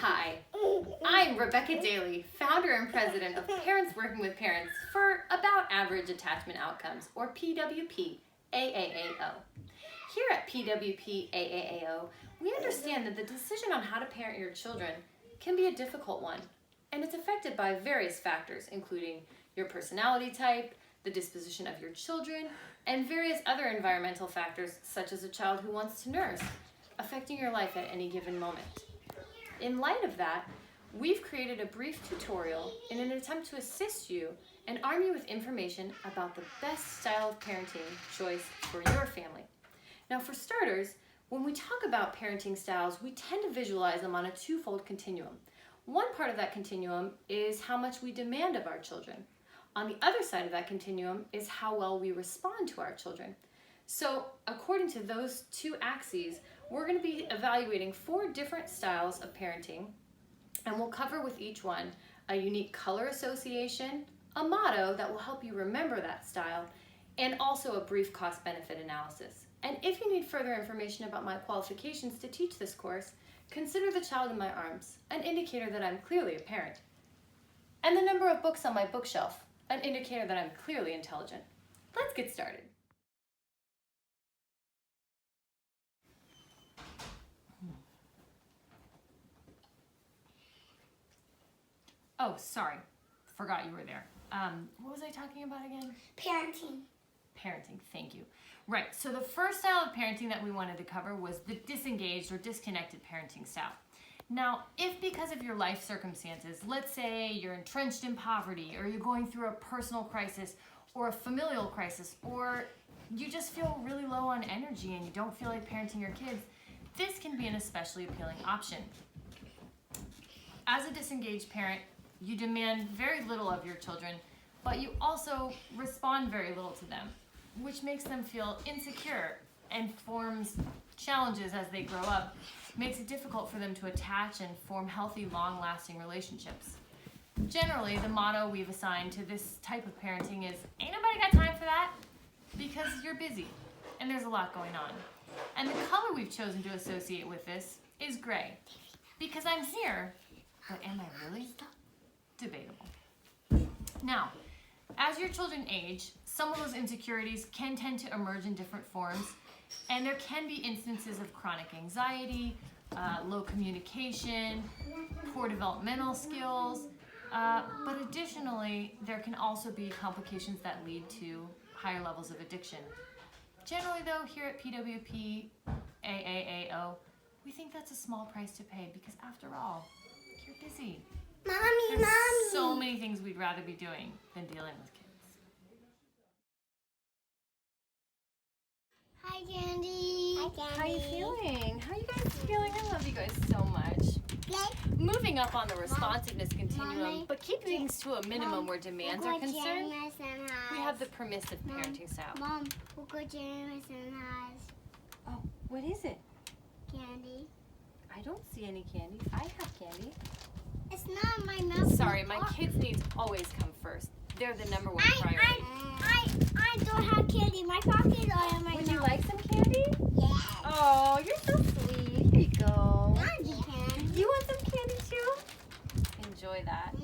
Hi, I'm Rebecca Daly, founder and president of Parents Working with Parents for About Average Attachment Outcomes, or PWP AAAO. Here at PWP AAAO, we understand that the decision on how to parent your children can be a difficult one, and it's affected by various factors, including your personality type, the disposition of your children, and various other environmental factors, such as a child who wants to nurse, affecting your life at any given moment. In light of that, we've created a brief tutorial in an attempt to assist you and arm you with information about the best style of parenting choice for your family. Now, for starters, when we talk about parenting styles, we tend to visualize them on a twofold continuum. One part of that continuum is how much we demand of our children. On the other side of that continuum is how well we respond to our children. So, according to those two axes, we're going to be evaluating 4 different styles of parenting, and we'll cover with each one a unique color association, a motto that will help you remember that style, and also a brief cost-benefit analysis. And if you need further information about my qualifications to teach this course, consider the child in my arms, an indicator that I'm clearly a parent, and the number of books on my bookshelf, an indicator that I'm clearly intelligent. Let's get started. Oh, sorry. Forgot you were there. What was I talking about again? Parenting. Parenting, thank you. Right, so the first style of parenting that we wanted to cover was the disengaged or disconnected parenting style. Now, if because of your life circumstances, let's say you're entrenched in poverty, or you're going through a personal crisis, or a familial crisis, or you just feel really low on energy and you don't feel like parenting your kids, this can be an especially appealing option. As a disengaged parent, you demand very little of your children, but you also respond very little to them, which makes them feel insecure and forms challenges as they grow up, makes it difficult for them to attach and form healthy, long-lasting relationships. Generally, the motto we've assigned to this type of parenting is, ain't nobody got time for that, because you're busy and there's a lot going on. And the color we've chosen to associate with this is gray, because I'm here, but am I really? Debatable. Now, as your children age, some of those insecurities can tend to emerge in different forms, and there can be instances of chronic anxiety, low communication, poor developmental skills, but additionally, there can also be complications that lead to higher levels of addiction. Generally though, here at PWP AAAO, we think that's a small price to pay because after all, you're busy. There's so many things we'd rather be doing than dealing with kids. Hi, Candy. Hi, Candy. How are you feeling? How are you guys feeling? I love you guys so much. Good. Moving up on the responsiveness continuum, but keep things to a minimum where demands are concerned, we have the permissive parenting style. Mom, look what Jameson has. Oh, what is it? Candy. I don't see any candy. I have candy. It's not my mouth. Sorry, my kids' needs always come first. They're the number one priority. I don't have candy in my pocket or in my Would mouth. you like some candy? Yes. Oh, you're so sweet. Here you go. Candy. You want some candy too? Enjoy that.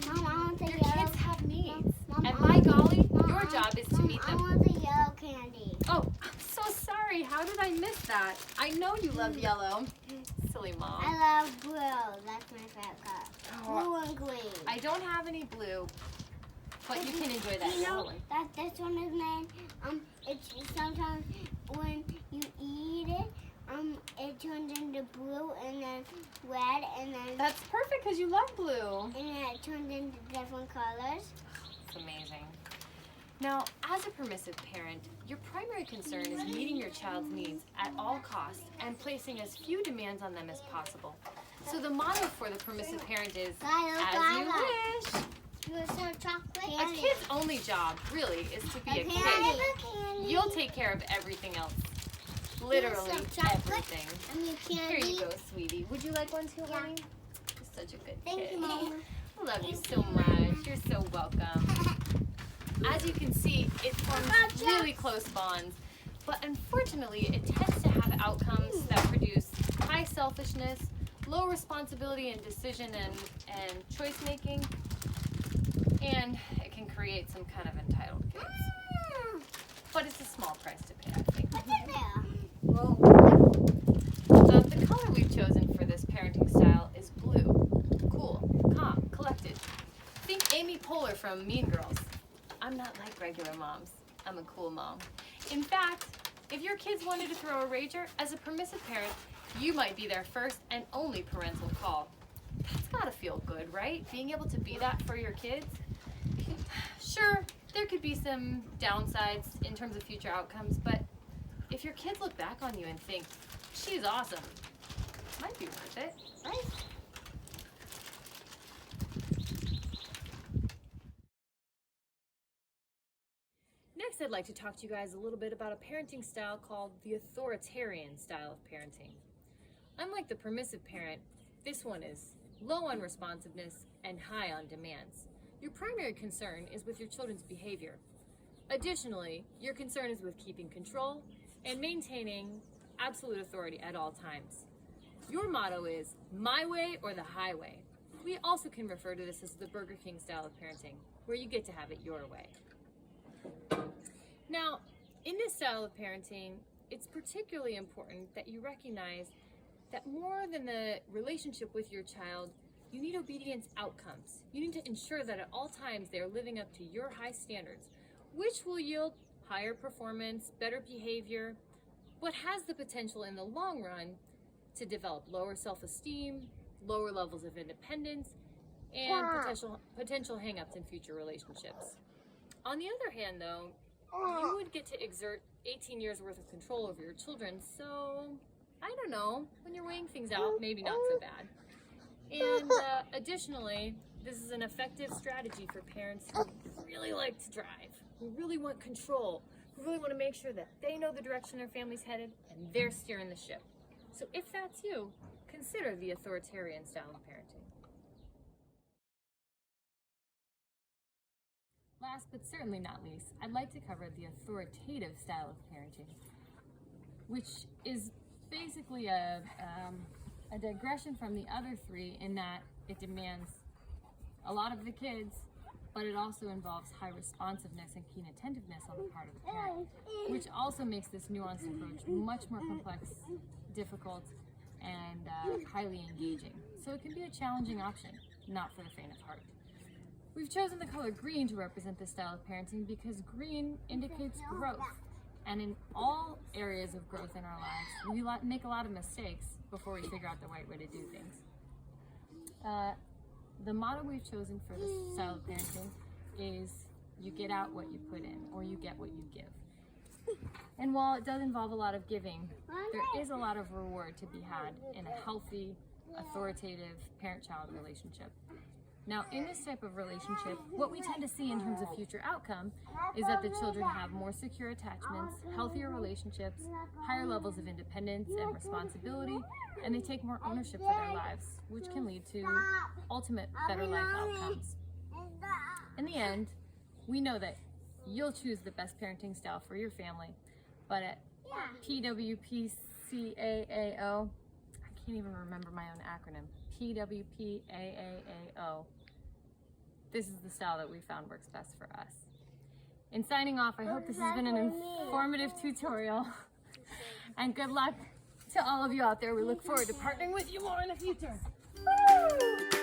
Mom, I want the Your yellow. kids have needs. Mom, And Mom, by golly, Mom, your job is to meet I them. want the yellow candy. Oh, I'm so sorry. How did I miss that? I know you love yellow. Silly mom. I love blue. That's my favorite color. Blue and green. I don't have any blue, but you can enjoy that You know yellow one. that this one is made. It's sometimes when you eat it, it turns into blue and then red and then That's perfect because you love blue. and then it turns into different colors. It's amazing. Now, as a permissive parent, your primary concern is meeting your child's needs at all costs and placing as few demands on them as possible. So the motto for the permissive parent is, as you wish. You want some chocolate? A kid's only job, really, is to be a kid. Candy. You'll take care of everything else. Literally some chocolate? everything. I mean Here candy. you go, sweetie. Would you like one too, Yeah. honey? You're such a good Thank kid. you, Mama. I love you so much. You're so welcome. As you can see, it forms really close bonds, but unfortunately, it tends to have outcomes that produce high selfishness, low responsibility in decision and choice making, and it can create some kind of entitled kids. But it's a small price to pay, I think. The color we've chosen for this parenting style is blue. Cool, calm, collected. Think Amy Poehler from Mean Girls. I'm not like regular moms. I'm a cool mom. In fact, if your kids wanted to throw a rager, as a permissive parent, you might be their first and only parental call. That's gotta feel good, right? Being able to be that for your kids. Sure, there could be some downsides in terms of future outcomes, but if your kids look back on you and think, she's awesome, it might be worth it, right? Next, I'd like to talk to you guys a little bit about a parenting style called the authoritarian style of parenting. Unlike the permissive parent, this one is low on responsiveness and high on demands. Your primary concern is with your children's behavior. Additionally, your concern is with keeping control and maintaining absolute authority at all times. Your motto is my way or the highway. We also can refer to this as the Burger King style of parenting, where you get to have it your way. Now, in this style of parenting, it's particularly important that you recognize that more than the relationship with your child, you need obedience outcomes. You need to ensure that at all times they are living up to your high standards, which will yield higher performance, better behavior, but has the potential in the long run to develop lower self-esteem, lower levels of independence, and potential hang-ups in future relationships. On the other hand, though, you would get to exert 18 years worth of control over your children, so I don't know, when you're weighing things out, maybe not so bad. And additionally, this is an effective strategy for parents who really like to drive, who really want control, who really want to make sure that they know the direction their family's headed and they're steering the ship. So if that's you, consider the authoritarian style of parenting. Last but certainly not least, I'd like to cover the authoritative style of parenting, which is basically a digression from the other three in that it demands a lot of the kids, but it also involves high responsiveness and keen attentiveness on the part of the parent, which also makes this nuanced approach much more complex, difficult, and highly engaging. So it can be a challenging option, not for the faint of heart. We've chosen the color green to represent this style of parenting because green indicates growth. And in all areas of growth in our lives, we make a lot of mistakes before we figure out the right way to do things. The motto we've chosen for this style of parenting is you get out what you put in, or you get what you give. And while it does involve a lot of giving, there is a lot of reward to be had in a healthy, authoritative parent-child relationship. Now, in this type of relationship, what we tend to see in terms of future outcome is that the children have more secure attachments, healthier relationships, higher levels of independence and responsibility, and they take more ownership for their lives, which can lead to ultimate better life outcomes. In the end, we know that you'll choose the best parenting style for your family, but at PWPCAAO, I can't even remember my own acronym, PWPAAO, this is the style that we found works best for us. In signing off, I hope this has been an informative tutorial, and good luck to all of you out there. We look forward to partnering with you more in the future. Woo!